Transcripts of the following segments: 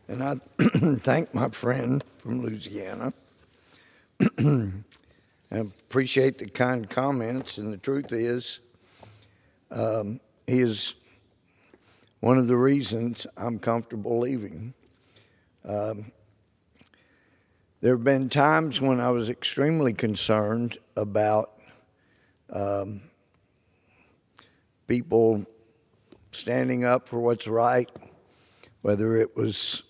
And I thank my friend from Louisiana. I appreciate the kind comments, and the truth is, he is one of the reasons I'm comfortable leaving. There have been times when I was extremely concerned about people standing up for what's right, whether it was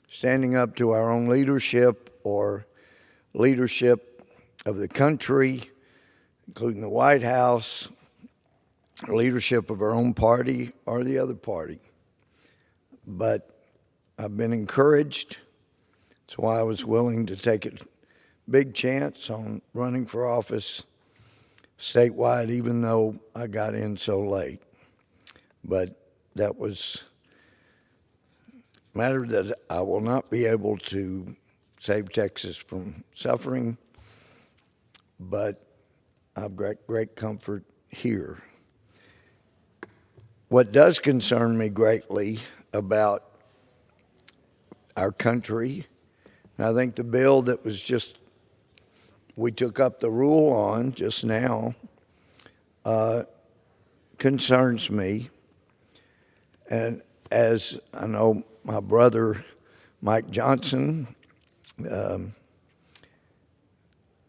standing up to our own leadership or leadership of the country, including the White House, leadership of our own party or the other party. But I've been encouraged. That's why I was willing to take a big chance on running for office statewide, even though I got in so late. But that was a matter that I will not be able to save Texas from suffering, but I've got great comfort here. What does concern me greatly about our country, and I think the bill that we took up the rule on just now, concerns me. And as I know my brother Mike Johnson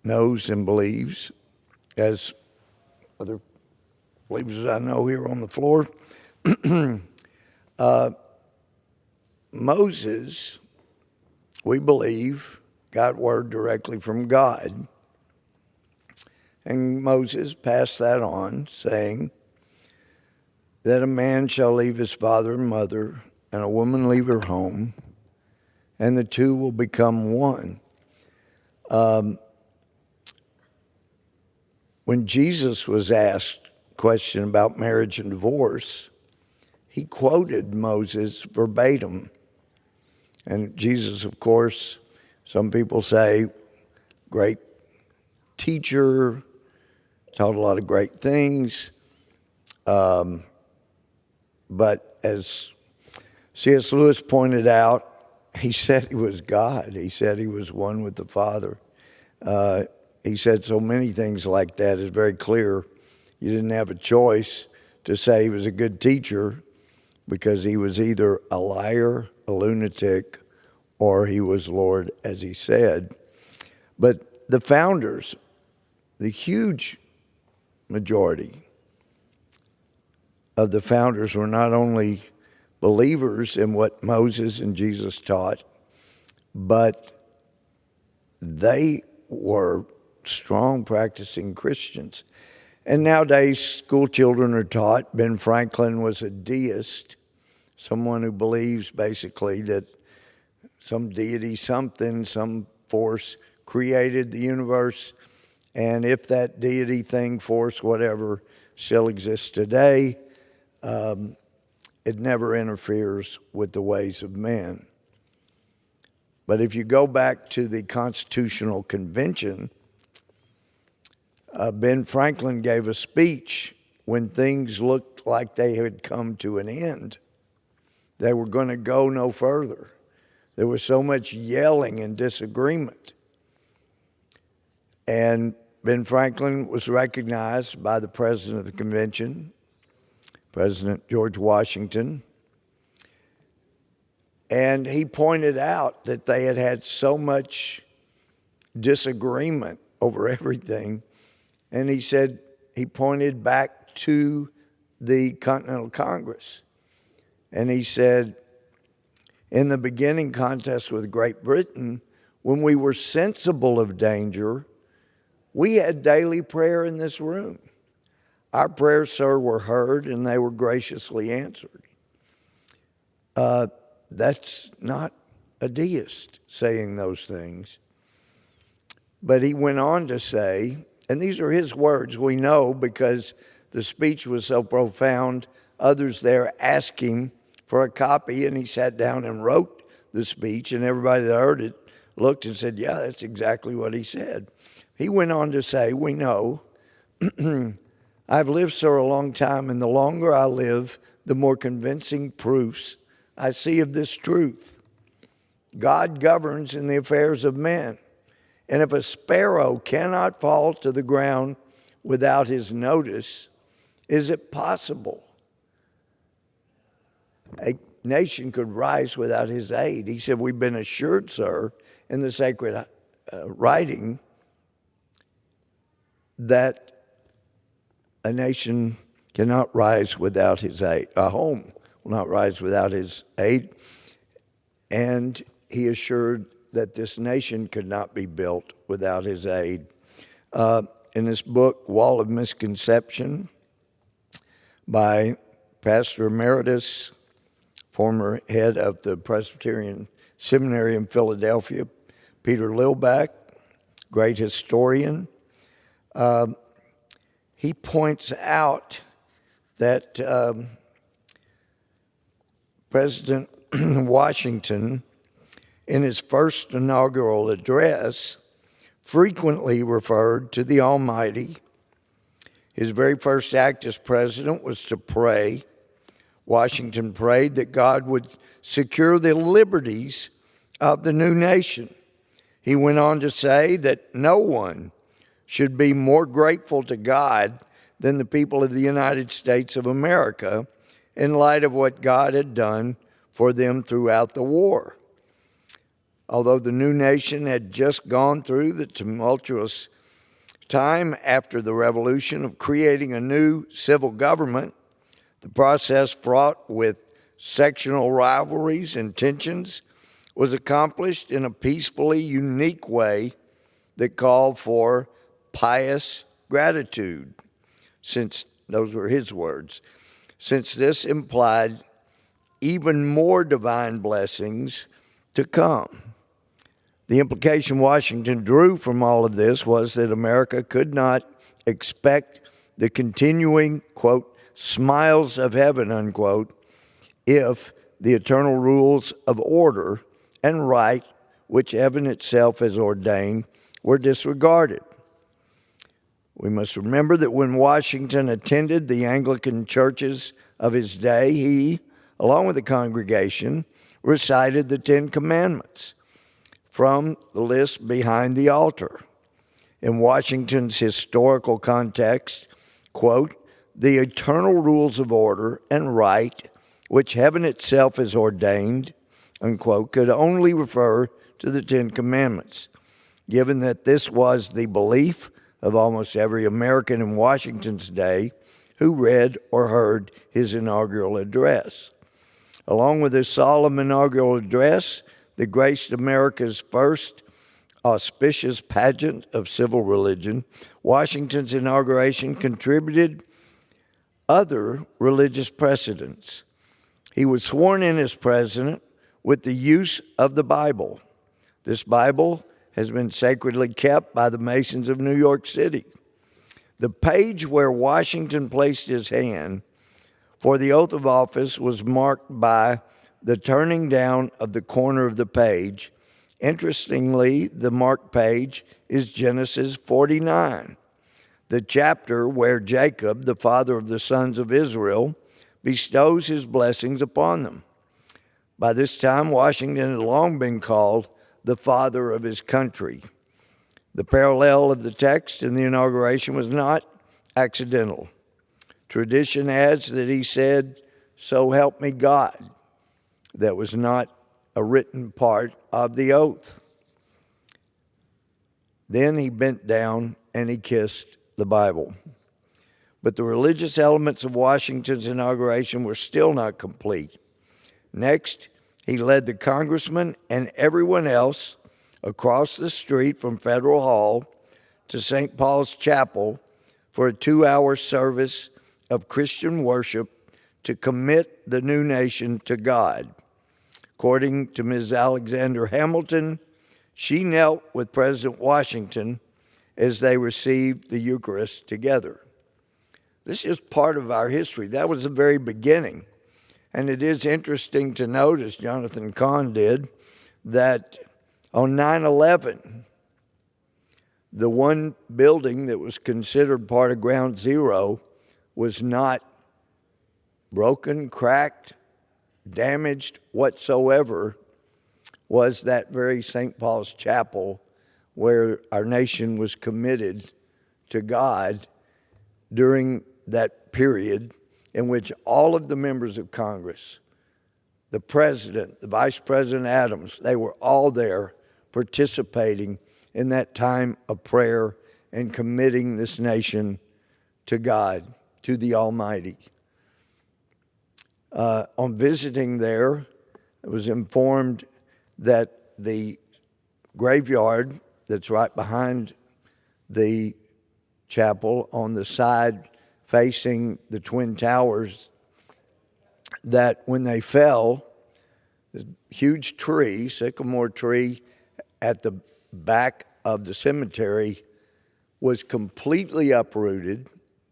knows and believes, as other believers I know here on the floor, Moses, we believe, got word directly from God. And Moses passed that on, saying that a man shall leave his father and mother, and a woman leave her home, and the two will become one. When Jesus was asked a question about marriage and divorce, he quoted Moses verbatim. And Jesus, of course, some people say, great teacher, taught a lot of great things. But as C.S. Lewis pointed out, he said he was God. He said he was one with the Father. He said so many things like that. It's very clear you didn't have a choice to say he was a good teacher, because he was either a liar, a lunatic, or he was Lord, as he said. But the founders, the huge majority of the founders, were not only believers in what Moses and Jesus taught, but they were strong practicing Christians. And nowadays, school children are taught Ben Franklin was a deist, someone who believes basically that some deity, something, some force created the universe, and if that deity, thing, force, whatever, still exists today, it never interferes with the ways of man. But if you go back to the Constitutional Convention, Ben Franklin gave a speech when things looked like they had come to an end. They were going to go no further. There was so much yelling and disagreement. And Ben Franklin was recognized by the president of the convention, President George Washington, and he pointed out that they had had so much disagreement over everything. And he said, he pointed back to the Continental Congress. And he said, in the beginning contest with Great Britain, when we were sensible of danger, we had daily prayer in this room. Our prayers, sir, were heard, and they were graciously answered. That's not a deist saying those things. But he went on to say, and these are his words, we know, because the speech was so profound, others there asked him for a copy, and he sat down and wrote the speech, and everybody that heard it looked and said, yeah, that's exactly what he said. He went on to say, we know, I've lived so a long time, and the longer I live, the more convincing proofs I see of this truth. God governs in the affairs of men. And if a sparrow cannot fall to the ground without his notice, is it possible a nation could rise without his aid? He said, we've been assured, sir, in the sacred writing that a nation cannot rise without his aid. A home will not rise without his aid. And he assured that this nation could not be built without his aid. In this book, Wall of Misconception, by Pastor Emeritus, former head of the Presbyterian Seminary in Philadelphia, Peter Lilback, great historian, he points out that President Washington, in his first inaugural address, frequently referred to the Almighty. His very first act as president was to pray. Washington prayed that God would secure the liberties of the new nation. He went on to say that no one should be more grateful to God than the people of the United States of America in light of what God had done for them throughout the war. Although the new nation had just gone through the tumultuous time after the revolution of creating a new civil government, the process fraught with sectional rivalries and tensions was accomplished in a peacefully unique way that called for pious gratitude, since those were his words, since this implied even more divine blessings to come. The implication Washington drew from all of this was that America could not expect the continuing, quote, smiles of heaven, unquote, if the eternal rules of order and right, which heaven itself has ordained, were disregarded. We must remember that when Washington attended the Anglican churches of his day, he, along with the congregation, recited the Ten Commandments from the list behind the altar. In Washington's historical context, quote, the eternal rules of order and right, which heaven itself has ordained, unquote, could only refer to the Ten Commandments, given that this was the belief of almost every American in Washington's day who read or heard his inaugural address. Along with his solemn inaugural address, that graced America's first auspicious pageant of civil religion, Washington's inauguration contributed other religious precedents. He was sworn in as president with the use of the Bible. This Bible has been sacredly kept by the Masons of New York City. The page where Washington placed his hand for the oath of office was marked by the turning down of the corner of the page. Interestingly, the marked page is Genesis 49, the chapter where Jacob, the father of the sons of Israel, bestows his blessings upon them. By this time, Washington had long been called the father of his country. The parallel of the text in the inauguration was not accidental. Tradition adds that he said, "So help me God." That was not a written part of the oath. Then he bent down and he kissed the Bible. But the religious elements of Washington's inauguration were still not complete. Next, he led the congressman and everyone else across the street from Federal Hall to St. Paul's Chapel for a 2-hour service of Christian worship to commit the new nation to God. According to Ms. Alexander Hamilton, she knelt with President Washington as they received the Eucharist together. This is part of our history. That was the very beginning. And it is interesting to note, as Jonathan Cahn did, that on 9/11, the one building that was considered part of Ground Zero was not broken, cracked, damaged whatsoever was that very St. Paul's Chapel where our nation was committed to God during that period in which all of the members of Congress, the president, the vice president Adams, they were all there participating in that time of prayer and committing this nation to God, to the Almighty. On visiting there, I was informed that the graveyard that's right behind the chapel on the side facing the Twin Towers, that when they fell, the huge tree, sycamore tree at the back of the cemetery was completely uprooted.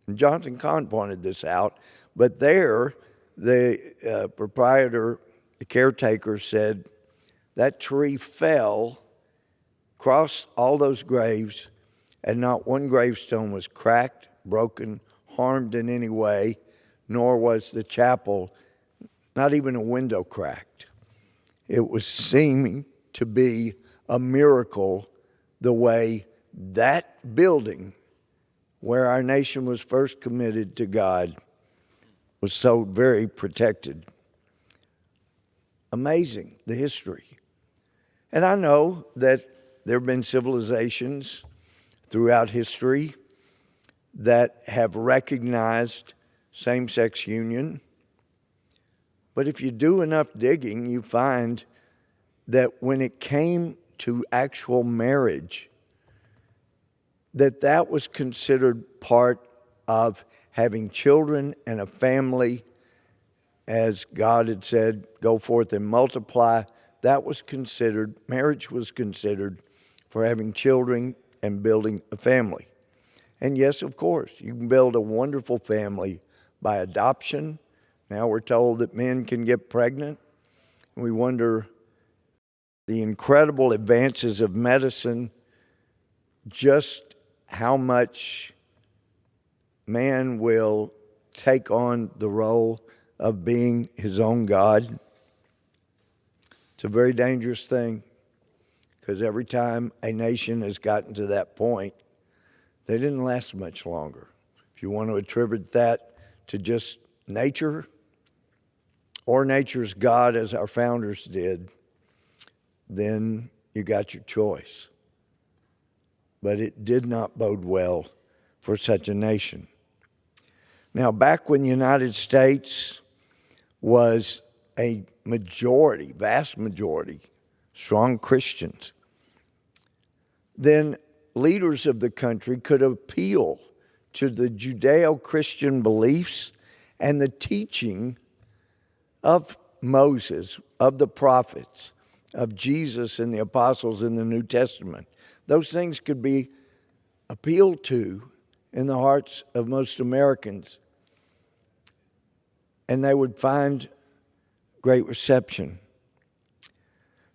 And Jonathan Kahn pointed this out, but there the proprietor, the caretaker said that tree fell, crossed all those graves, and not one gravestone was cracked, broken, harmed in any way, nor was the chapel, not even a window cracked. It was seeming to be a miracle the way that building where our nation was first committed to God was so very protected. Amazing, the history. And I know that there have been civilizations throughout history that have recognized same-sex union. But if you do enough digging, you find that when it came to actual marriage, that was considered part of having children and a family. As God had said, go forth and multiply. That was considered, marriage was considered for having children and building a family. And yes, of course, you can build a wonderful family by adoption. Now we're told that men can get pregnant. And we wonder the incredible advances of medicine, just how much man will take on the role of being his own God. It's a very dangerous thing, because every time a nation has gotten to that point, they didn't last much longer. If you want to attribute that to just nature or nature's God, as our founders did, then you got your choice. But it did not bode well for such a nation. Now, back when the United States was a majority, vast majority, strong Christians, then leaders of the country could appeal to the Judeo-Christian beliefs and the teaching of Moses, of the prophets, of Jesus and the apostles in the New Testament. Those things could be appealed to in the hearts of most Americans, and they would find great reception.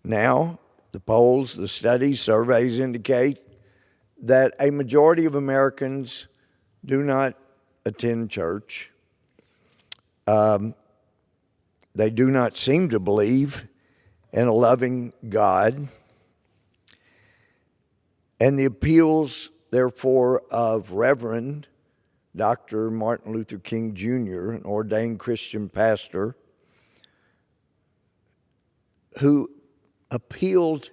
Now, the polls, the studies, surveys indicate that a majority of Americans do not attend church. They do not seem to believe in a loving God. And the appeals, therefore, of Reverend Dr. Martin Luther King Jr., an ordained Christian pastor, who appealed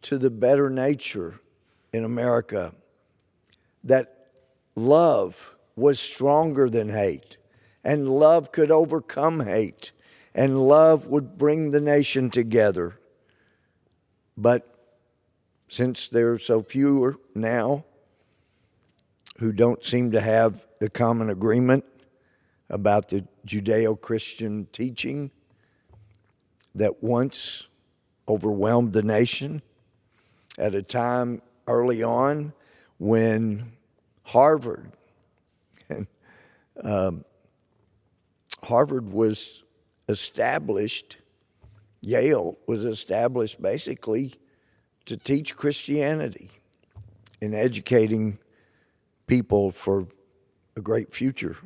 to the better nature in America, that love was stronger than hate, and love could overcome hate, and love would bring the nation together. But since there are so few now who don't seem to have the common agreement about the Judeo-Christian teaching that once overwhelmed the nation at a time early on when Harvard was established, Yale was established basically to teach Christianity and educating people for a great future.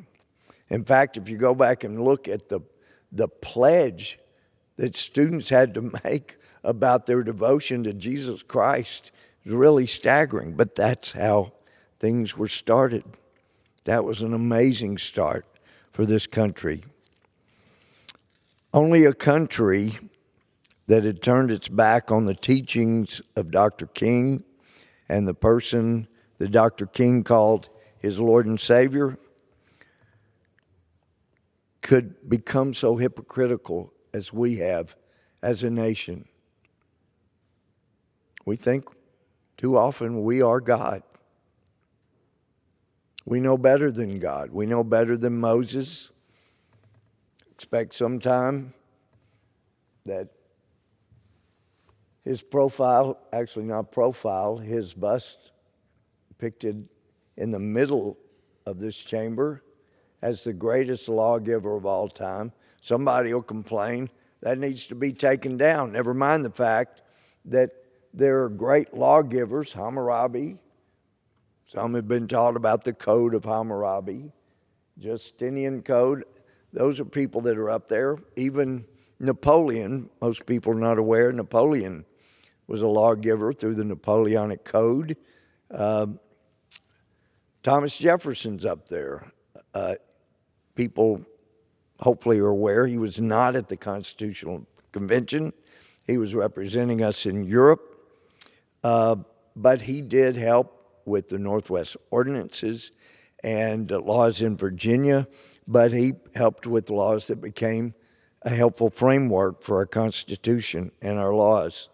In fact, if you go back and look at the pledge that students had to make about their devotion to Jesus Christ is really staggering. But that's how things were started. That was an amazing start for this country. Only a country that had turned its back on the teachings of Dr. King and the person that Dr. King called his Lord and Savior could become so hypocritical as we have as a nation. We think too often we are God. We know better than God. We know better than Moses. Expect sometime that his profile, actually not profile, his bust depicted in the middle of this chamber as the greatest lawgiver of all time. Somebody will complain that needs to be taken down. Never mind the fact that there are great lawgivers, Hammurabi. Some have been taught about the Code of Hammurabi, Justinian Code. Those are people that are up there. Even Napoleon, most people are not aware, Napoleon was a lawgiver through the Napoleonic Code. Thomas Jefferson's up there. People hopefully are aware he was not at the Constitutional Convention. He was representing us in Europe, but he did help with the Northwest Ordinances and laws in Virginia, but he helped with laws that became a helpful framework for our Constitution and our laws.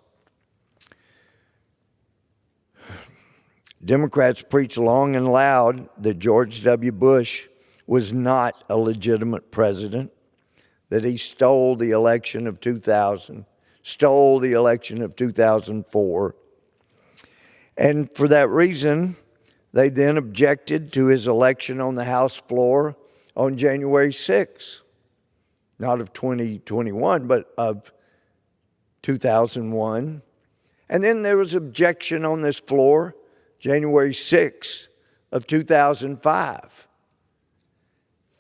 Democrats preached long and loud that George W. Bush was not a legitimate president, that he stole the election of 2000, stole the election of 2004. And for that reason, they then objected to his election on the House floor on January 6th, not of 2021, but of 2001. And then there was objection on this floor January 6th of 2005.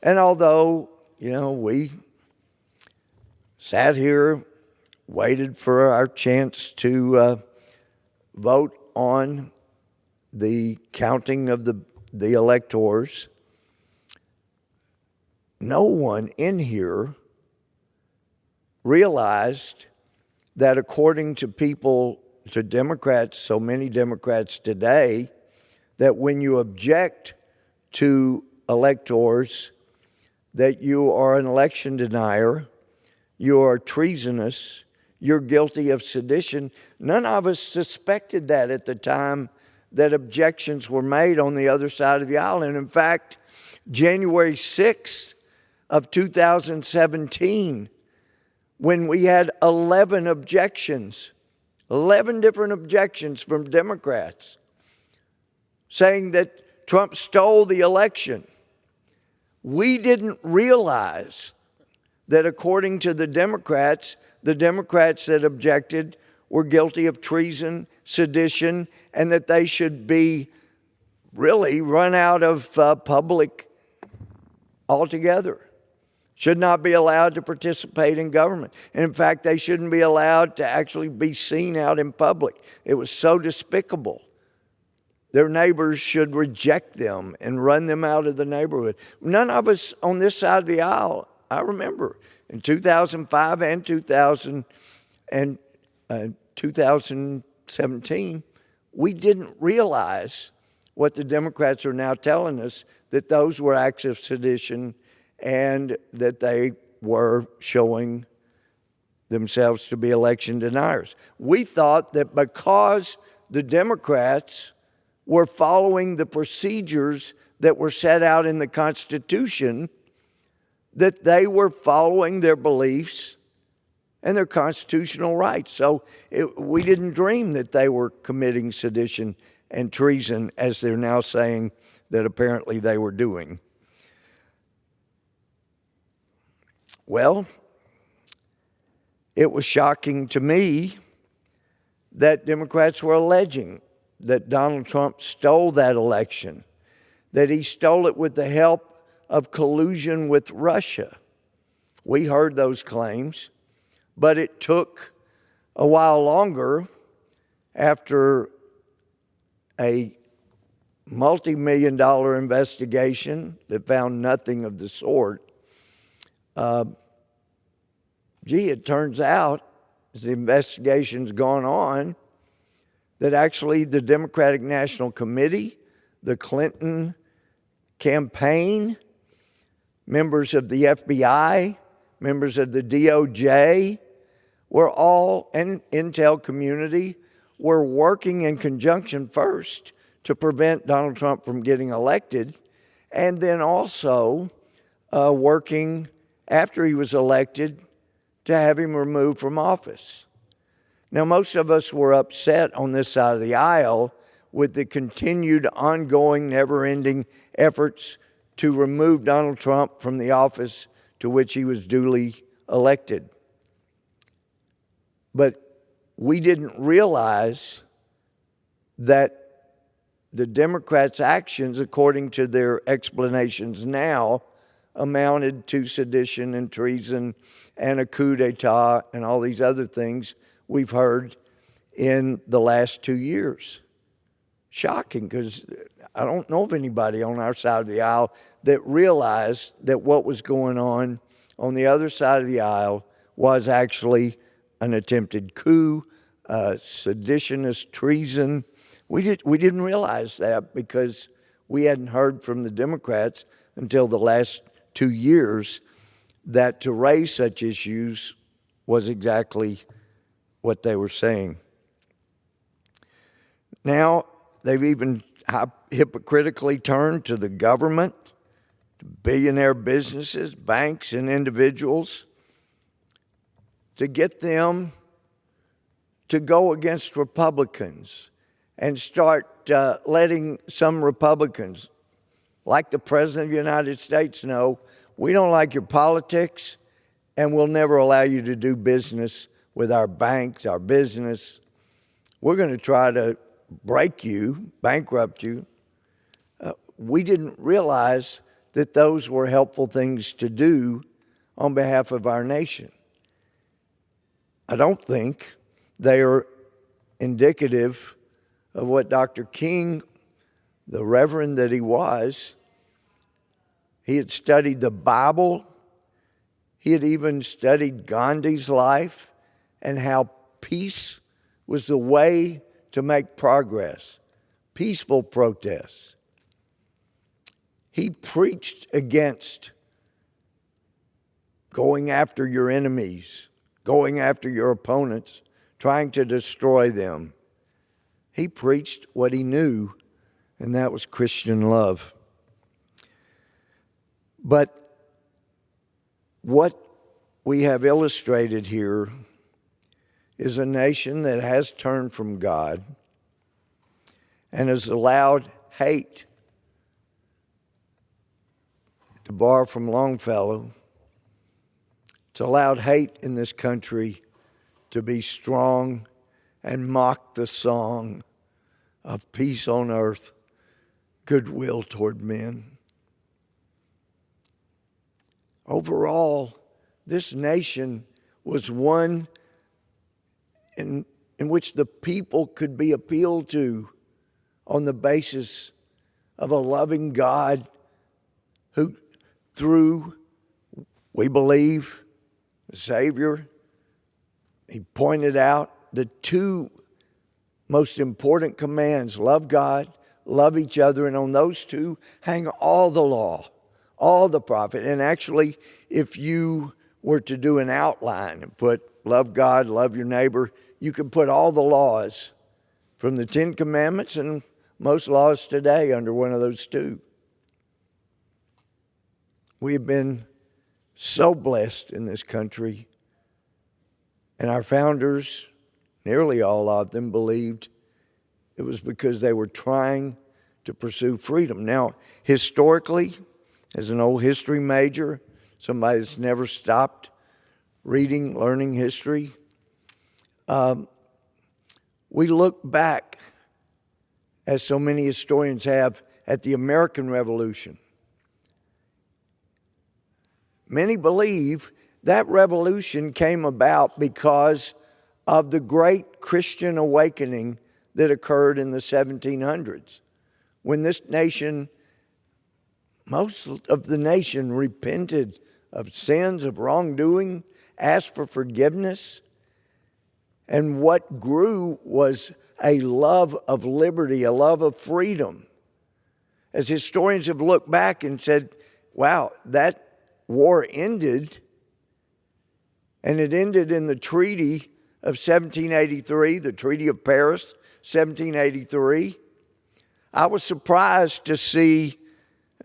And although, we sat here, waited for our chance to vote on the counting of the electors, no one in here realized that according to Democrats, so many Democrats today, that when you object to electors, that you are an election denier, you are treasonous, you're guilty of sedition. None of us suspected that at the time that objections were made on the other side of the aisle. And in fact, January 6th of 2017, when we had 11 objections, 11 different objections from Democrats saying that Trump stole the election, we didn't realize that according to the Democrats that objected were guilty of treason, sedition, and that they should be really run out of public altogether. Should not be allowed to participate in government. And in fact, they shouldn't be allowed to actually be seen out in public. It was so despicable. Their neighbors should reject them and run them out of the neighborhood. None of us on this side of the aisle, I remember, in 2005 and 2017, we didn't realize what the Democrats are now telling us, that those were acts of sedition and that they were showing themselves to be election deniers. We thought that because the Democrats were following the procedures that were set out in the Constitution, that they were following their beliefs and their constitutional rights. So we didn't dream that they were committing sedition and treason, as they're now saying that apparently they were doing. Well, it was shocking to me that Democrats were alleging that Donald Trump stole that election, that he stole it with the help of collusion with Russia. We heard those claims, but it took A while longer, after a multi-million-dollar investigation that found nothing of the sort, it turns out, as the investigation's gone on, that actually the Democratic National Committee, the Clinton campaign, members of the FBI, members of the DOJ, were all, and intel community, were working in conjunction first to prevent Donald Trump from getting elected, and then also working after he was elected to have him removed from office. Now, most of us were upset on this side of the aisle with the continued, ongoing, never-ending efforts to remove Donald Trump from the office to which he was duly elected. But we didn't realize that the Democrats' actions, according to their explanations now, amounted to sedition and treason and a coup d'etat and all these other things we've heard in the last 2 years. Shocking, because I don't know of anybody on our side of the aisle that realized that what was going on the other side of the aisle was actually an attempted coup, seditionist treason. We didn't realize that because we hadn't heard from the Democrats until the last 2 years that to raise such issues was exactly what they were saying. Now, they've even hypocritically turned to the government, to billionaire businesses, banks, and individuals to get them to go against Republicans and start letting some Republicans, like the President of the United States, know, we don't like your politics, and we'll never allow you to do business with our banks, our business. We're going to try to break you, bankrupt you. We didn't realize that those were helpful things to do on behalf of our nation. I don't think they are indicative of what Dr. King, the reverend that he was, he had studied the Bible. He had even studied Gandhi's life and how peace was the way to make progress, peaceful protests. He preached against going after your enemies, going after your opponents, trying to destroy them. He preached what he knew, and that was Christian love. But what we have illustrated here is a nation that has turned from God and has allowed hate, to borrow from Longfellow, it's allowed hate in this country to be strong and mock the song of peace on earth, goodwill toward men. Overall, this nation was one in which the people could be appealed to on the basis of a loving God who, through, we believe, the Savior, he pointed out the two most important commands: love God, love each other, and on those two hang all the law, all the prophet. And actually, if you were to do an outline and put love God, love your neighbor, you could put all the laws from the Ten Commandments and most laws today under one of those two. We have been so blessed in this country, and our founders, nearly all of them, believed it was because they were trying to pursue freedom. Now, historically, as an old history major, somebody that's never stopped reading, learning history, we look back, as so many historians have, at the American Revolution. Many believe that revolution came about because of the great Christian awakening that occurred in the 1700s, when this nation, most of the nation, repented of sins, of wrongdoing, asked for forgiveness. And what grew was a love of liberty, a love of freedom. As historians have looked back and said, wow, that war ended, and it ended in the Treaty of 1783, the Treaty of Paris, 1783. I was surprised to see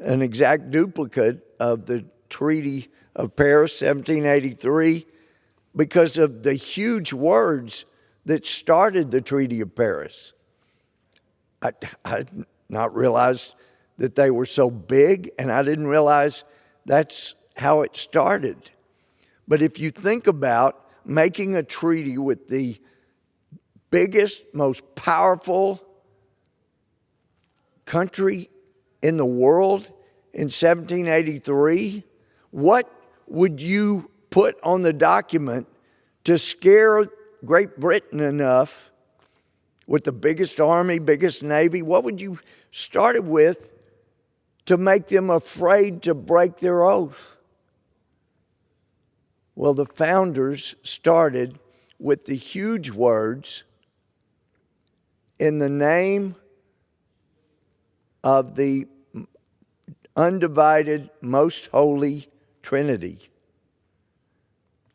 an exact duplicate of the Treaty of Paris, 1783, because of the huge words that started the Treaty of Paris. I did not realize that they were so big, and I didn't realize that's how it started. But if you think about making a treaty with the biggest, most powerful country in the world in 1783, what would you put on the document to scare Great Britain enough with the biggest army, biggest navy? What would you start it with to make them afraid to break their oath? Well, the founders started with the huge words, in the name of the undivided, most holy Trinity.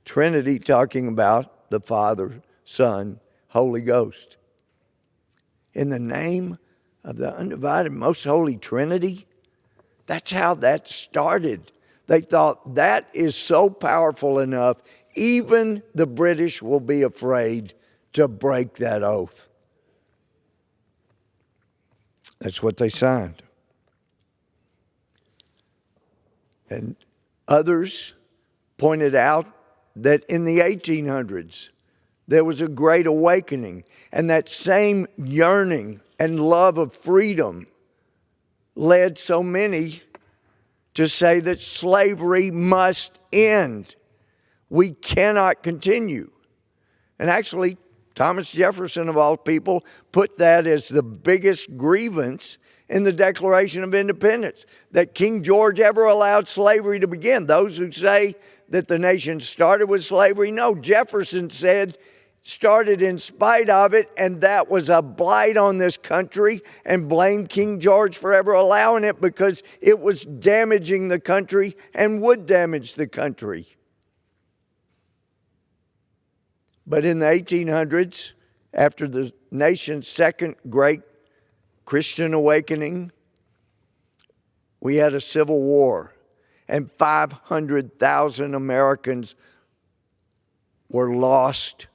Trinity talking about the Father, Son, Holy Ghost. In the name of the undivided, most holy Trinity. That's how that started. They thought that is so powerful enough, even the British will be afraid to break that oath. That's what they signed. And others pointed out that in the 1800s, there was a great awakening, and that same yearning and love of freedom led so many to say that slavery must end. We cannot continue. And actually, Thomas Jefferson, of all people, put that as the biggest grievance in the Declaration of Independence, that King George ever allowed slavery to begin. Those who say that the nation started with slavery, no, Jefferson said started in spite of it, and that was a blight on this country, and blamed King George for ever allowing it because it was damaging the country and would damage the country. But in the 1800s, after the nation's second great Christian awakening, we had a civil war, and 500,000 Americans were lost.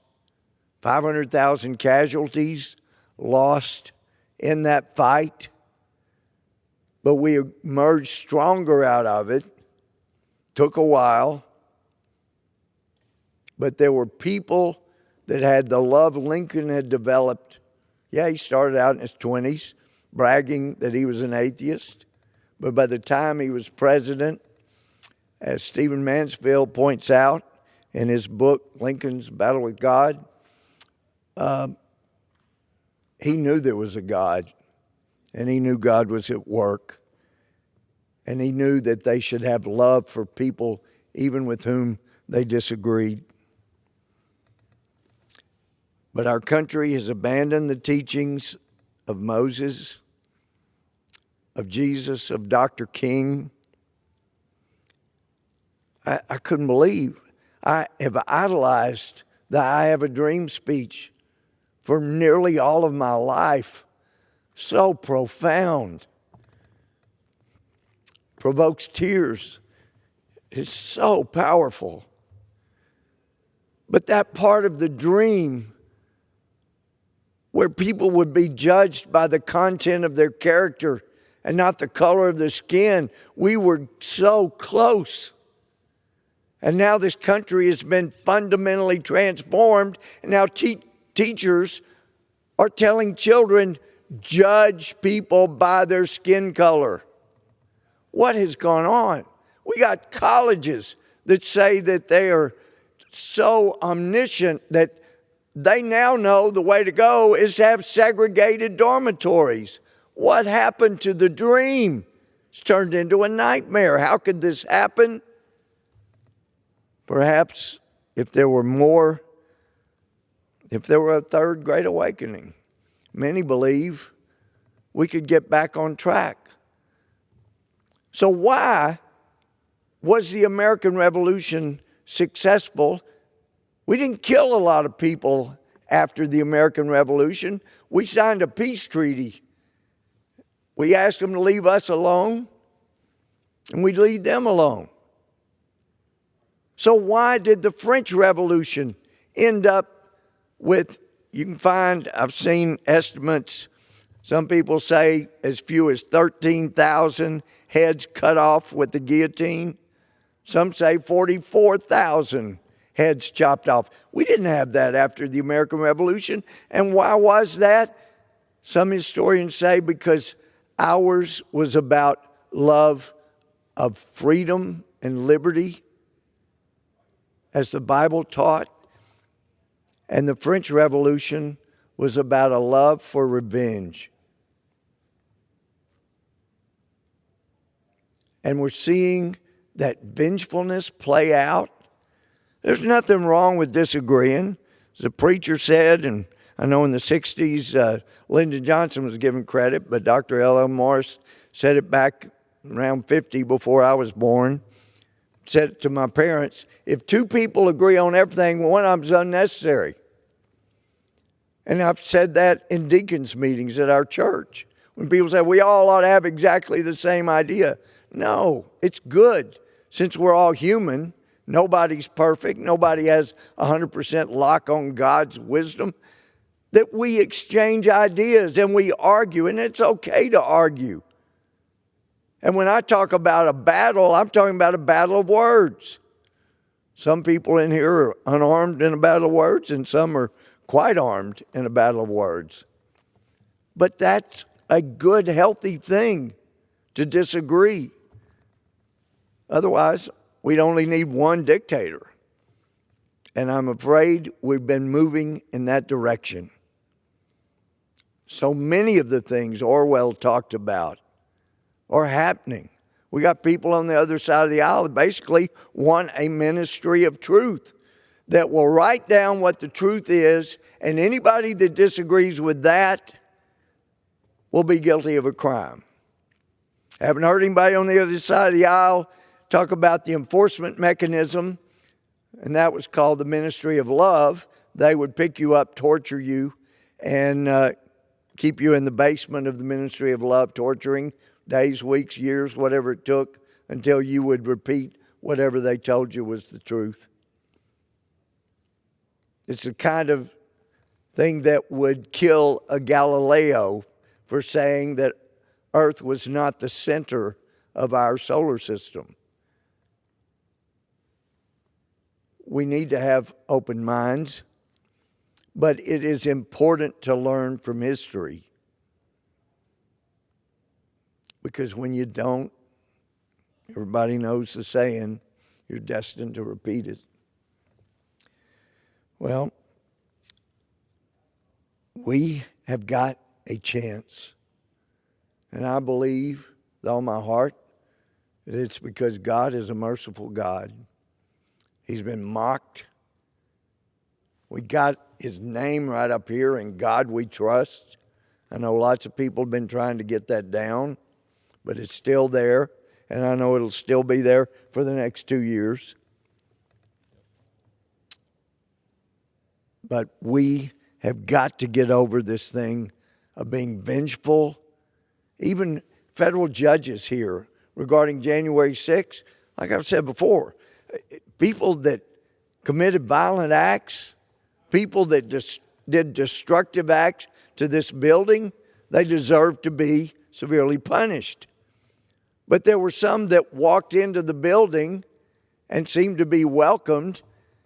500,000 casualties lost in that fight. But we emerged stronger out of it. Took a while. But there were people that had the love Lincoln had developed. Yeah, he started out in his 20s, bragging that he was an atheist. But by the time he was president, as Stephen Mansfield points out in his book, Lincoln's Battle with God, he knew there was a God, and he knew God was at work, and he knew that they should have love for people even with whom they disagreed. But our country has abandoned the teachings of Moses, of Jesus, of Dr. King. I couldn't believe. I have idolized the I Have a Dream speech for nearly all of my life. So profound. Provokes tears. It's so powerful. But that part of the dream where people would be judged by the content of their character and not the color of their skin, we were so close. And now this country has been fundamentally transformed, and now teachers are telling children, judge people by their skin color. What has gone on? We got colleges that say that they are so omniscient that they now know the way to go is to have segregated dormitories. What happened to the dream? It's turned into a nightmare. How could this happen? Perhaps if there were a third great awakening, many believe we could get back on track. So why was the American Revolution successful? We didn't kill a lot of people after the American Revolution. We signed a peace treaty. We asked them to leave us alone, and we leave them alone. So why did the French Revolution end up with, you can find, I've seen estimates, some people say as few as 13,000 heads cut off with the guillotine. Some say 44,000 heads chopped off. We didn't have that after the American Revolution. And why was that? Some historians say because ours was about love of freedom and liberty, as the Bible taught. And the French Revolution was about a love for revenge. And we're seeing that vengefulness play out. There's nothing wrong with disagreeing. As the preacher said, and I know in the 60s, Lyndon Johnson was given credit, but Dr. L.L. Morris said it back around 50 before I was born. Said it to my parents, if two people agree on everything, one of them's unnecessary. And I've said that in deacons' meetings at our church. When people say, we all ought to have exactly the same idea. No, it's good. Since we're all human, nobody's perfect, nobody has 100% lock on God's wisdom, that we exchange ideas and we argue, and it's okay to argue. And when I talk about a battle, I'm talking about a battle of words. Some people in here are unarmed in a battle of words, and some are quite armed in a battle of words. But that's a good, healthy thing to disagree. Otherwise, we'd only need one dictator. And I'm afraid we've been moving in that direction. So many of the things Orwell talked about are happening. We got people on the other side of the aisle that basically want a ministry of truth that will write down what the truth is, and anybody that disagrees with that will be guilty of a crime. Haven't heard anybody on the other side of the aisle talk about the enforcement mechanism, and that was called the ministry of love. They would pick you up, torture you, and keep you in the basement of the ministry of love, torturing days, weeks, years, whatever it took, until you would repeat whatever they told you was the truth. It's the kind of thing that would kill a Galileo for saying that Earth was not the center of our solar system. We need to have open minds, but it is important to learn from history. Because when you don't, everybody knows the saying, you're destined to repeat it. Well, we have got a chance. And I believe with all my heart that it's because God is a merciful God. He's been mocked. We got his name right up here, in God we trust. I know lots of people have been trying to get that down, but it's still there, and I know it'll still be there for the next 2 years. But we have got to get over this thing of being vengeful. Even federal judges here regarding January 6th, like I've said before, people that committed violent acts, people that did destructive acts to this building, they deserve to be severely punished. But there were some that walked into the building and seemed to be welcomed,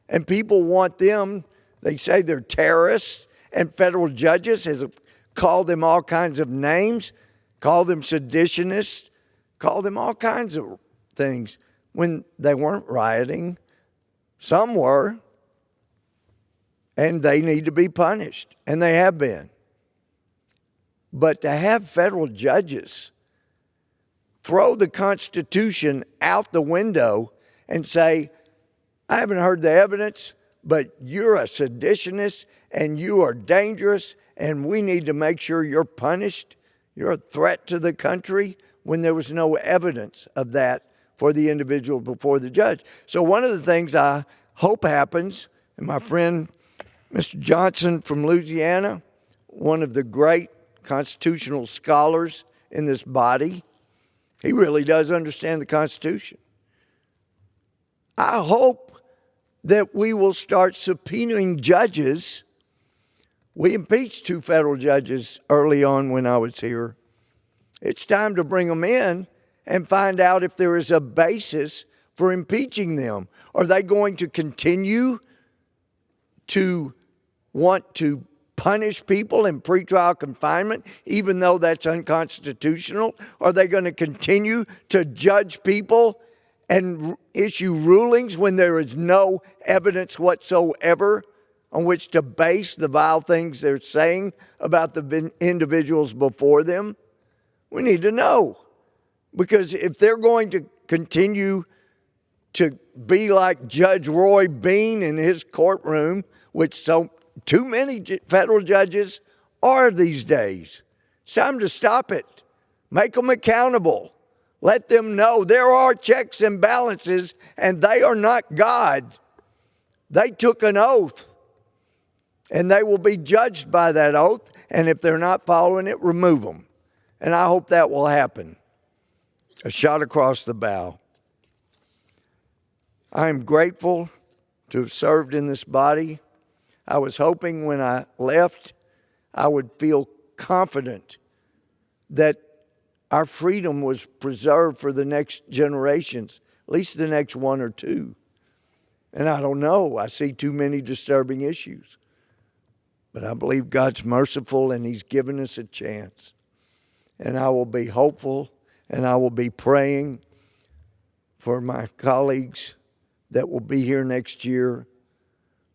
and people want them, they say they're terrorists, and federal judges have called them all kinds of names, called them seditionists, called them all kinds of things when they weren't rioting. Some were. and they need to be punished, and they have been. But to have federal judges throw the Constitution out the window and say, I haven't heard the evidence, but you're a seditionist and you are dangerous and we need to make sure you're punished. You're a threat to the country, when there was no evidence of that for the individual before the judge. So one of the things I hope happens, and my friend Mr. Johnson from Louisiana, one of the great constitutional scholars in this body, he really does understand the Constitution. I hope that we will start subpoenaing judges. We impeached 2 federal judges early on when I was here. It's time to bring them in and find out if there is a basis for impeaching them. Are they going to continue to want to punish people in pretrial confinement, even though that's unconstitutional? Are they going to continue to judge people and issue rulings when there is no evidence whatsoever on which to base the vile things they're saying about the individuals before them? We need to know. Because if they're going to continue to be like Judge Roy Bean in his courtroom, which too many federal judges are these days, it's time to stop it. Make them accountable. Let them know there are checks and balances, and they are not God. They took an oath, and they will be judged by that oath, and if they're not following it, remove them. And I hope that will happen. A shot across the bow. I am grateful to have served in this body. I was hoping when I left, I would feel confident that our freedom was preserved for the next generations, at least the next 1 or 2. And I don't know. I see too many disturbing issues. But I believe God's merciful and He's given us a chance. And I will be hopeful and I will be praying for my colleagues that will be here next year.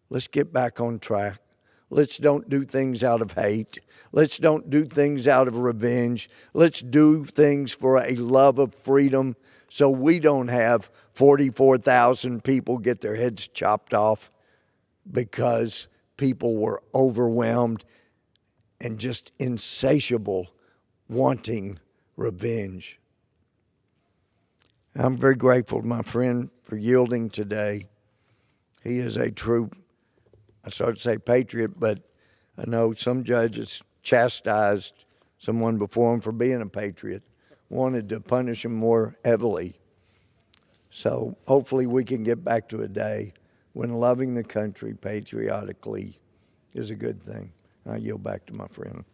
Let's get back on track. Let's don't do things out of hate. Let's don't do things out of revenge. Let's do things for a love of freedom so we don't have 44,000 people get their heads chopped off because people were overwhelmed and just insatiable, wanting revenge. I'm very grateful to my friend for yielding today. He is a true, I started to say patriot, but I know some judges chastised someone before him for being a patriot, wanted to punish him more heavily. So hopefully we can get back to a day when loving the country patriotically is a good thing. I yield back to my friend.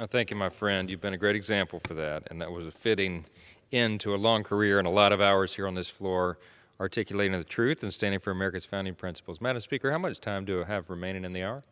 Thank you, my friend. You've been a great example for that, and that was a fitting end to a long career and a lot of hours here on this floor articulating the truth and standing for America's founding principles. Madam Speaker, how much time do I have remaining in the hour?